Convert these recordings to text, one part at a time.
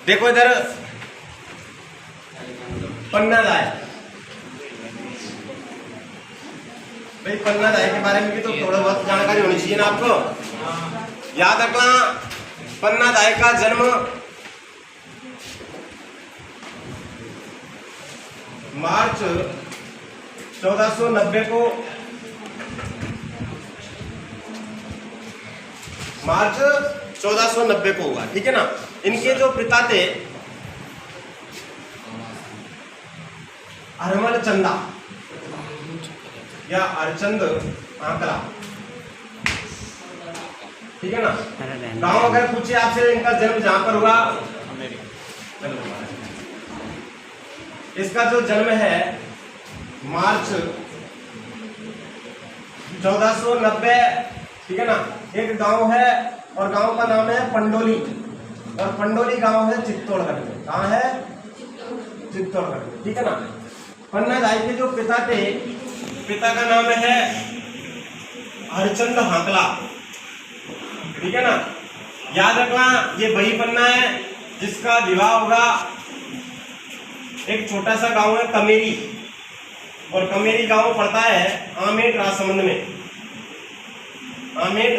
देखो इधर पन्ना दाय, भाई पन्ना दाय के बारे में भी तो थोड़ा बहुत जानकारी होनी चाहिए ना आपको। याद रखना पन्ना दाय का जन्म मार्च 1490 को, मार्च 1490 को हुआ, ठीक है ना। इनके जो पिता थे हरमल चंदा या हरचंद आंकड़ा, ठीक है ना। गांव अगर पूछे आपसे इनका जन्म जहां पर हुआ, इसका जो जन्म है मार्च 1490, ठीक है ना। एक गांव है और गांव का नाम है पंडोली, और पंडोली गांव है चित्तौड़गढ़ में। कहाँ है? चित्तौड़गढ़ में, ठीक है ना। पन्ना दाई के जो पिता थे, पिता का नाम है हरचंद हाकला, ठीक है ना। याद रखना ये वही पन्ना है जिसका विवाह होगा। एक छोटा सा गांव है कमेरी, और कमेरी गांव पड़ता है आमेट राजसमंद में, आमेट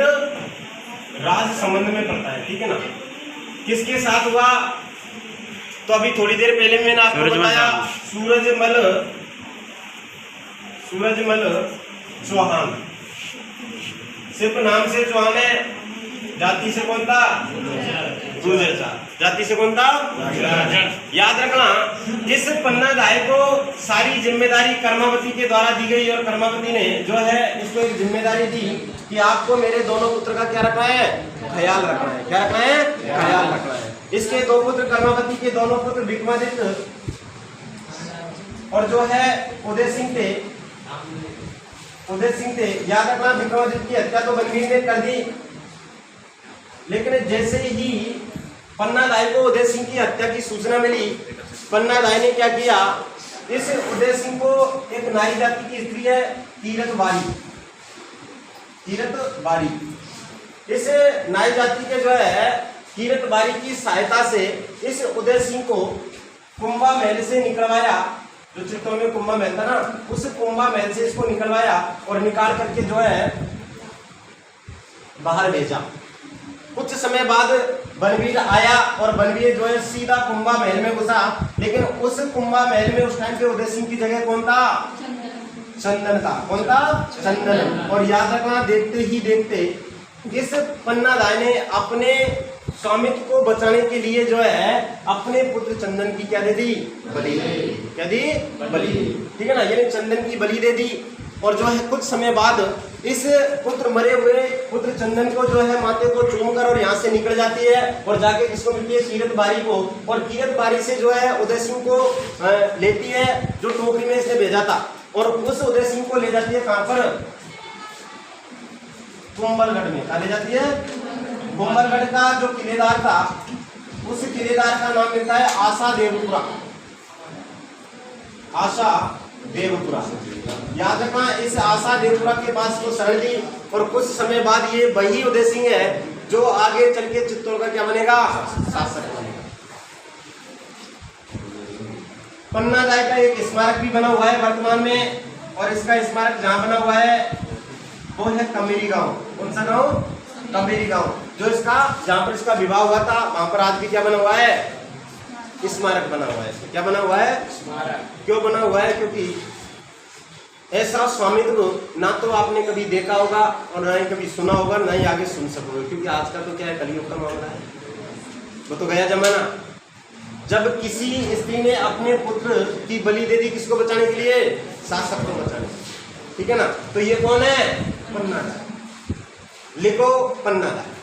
राजसमंद में पड़ता है, ठीक है ना। किसके साथ हुआ? तो अभी थोड़ी देर पहले मैंने आपको बताया सूरजमल चौहान, सिर्फ नाम से चौहान है, जाति से कौन था? गुर्जर। जाति से कौन था? याद रखना इस पन्ना दाय को सारी जिम्मेदारी कर्मावती के द्वारा दी गई, और कर्मावती ने जो है इसको एक जिम्मेदारी दी कि आपको मेरे दोनों पुत्र का क्या रखना है? ख्याल रखना है। क्या रखना है? ख्याल रखना है। इसके दो पुत्र, कर्मावती के दोनों पुत्र विक्रमादित्य और जो है उदय सिंह थे, याद रखना विक्रमादित्य की हत्या तो बनवीर ने कर दी, लेकिन जैसे ही पन्ना दाई को उदय सिंह की हत्या की सूचना मिली, पन्ना दाई ने क्या किया, इस उदय सिंह को, एक नारी जाति की स्त्री है तीरथ बारी, इस नारी जाति के जो है तीरथ बारी की सहायता से इस उदय सिंह को कुंभा महल से निकलवाया। जो चित्तौड़ में कुंभा महल था ना, उस कुंभा महल से इसको निकलवाया और निकाल करके जो है बाहर भेजा। कुछ समय बाद बनवीर आया और बनवीर जो है सीधा कुंभा महल में घुसा, लेकिन उस कुंभा महल में उस टाइम पे उदय सिंह की जगह कौन था? चंदन था। कौन था? चंदन। और याद रखना देखते ही देखते इस पन्ना दाई ने अपने स्वामित्व को बचाने के लिए जो है अपने पुत्र चंदन की क्या दे दी? बलि। क्या दी? बलि, ठीक है ना। यानी चंदन की बलि दे दी, और जो है कुछ समय बाद इस पुत्र मरे हुए पुत्र चंदन को जो है माथे को चूम कर और यहाँ से निकल जाती है और जाके किसको मिलती है? तीरथ बारी को, और तीरथ बारी से जो है उदय सिंह को लेती है, जो टोकरी में इसने भेजा था, और उस उदय सिंह को ले जाती है कहाँ पर? कुंभलगढ़ में। कहाँ ले जाती है? कुंभलगढ़ का जो किलेदार था, उस किलेदार का नाम मिलता है आशा देवपुरा। आशा देवपुरा, याद रखना। इस आशा देवपुरा के पास को शरण ली, और कुछ समय बाद ये वही उदय सिंह है जो आगे चल के चित्तौड़ का क्या बनेगा? शासक बनेगा। पन्ना दाई का एक स्मारक भी बना हुआ है वर्तमान में, और इसका स्मारक जहाँ बना हुआ है वो है कमेरी गांव। कौन सा गांव? कमेरी गांव, जो इसका जहाँ पर इसका विवाह हुआ था वहां पर आज भी क्या बना हुआ है? स्मारक बना हुआ है। क्या बना हुआ है? स्मारक। क्यों बना हुआ है? क्योंकि ऐसा स्वामित्व ना तो आपने कभी देखा होगा और ना ही कभी सुना होगा, ना ही आगे सुन सकोगे, क्योंकि आज का तो क्या है, कलयुग का मामला है। वो तो गया जमाना जब किसी स्त्री ने अपने पुत्र की बलि दे दी, किसको बचाने के लिए? शासक को बचाने के लिए, ठीक है ना। तो ये कौन है? पन्ना दाई। लिखो पन्ना दाई।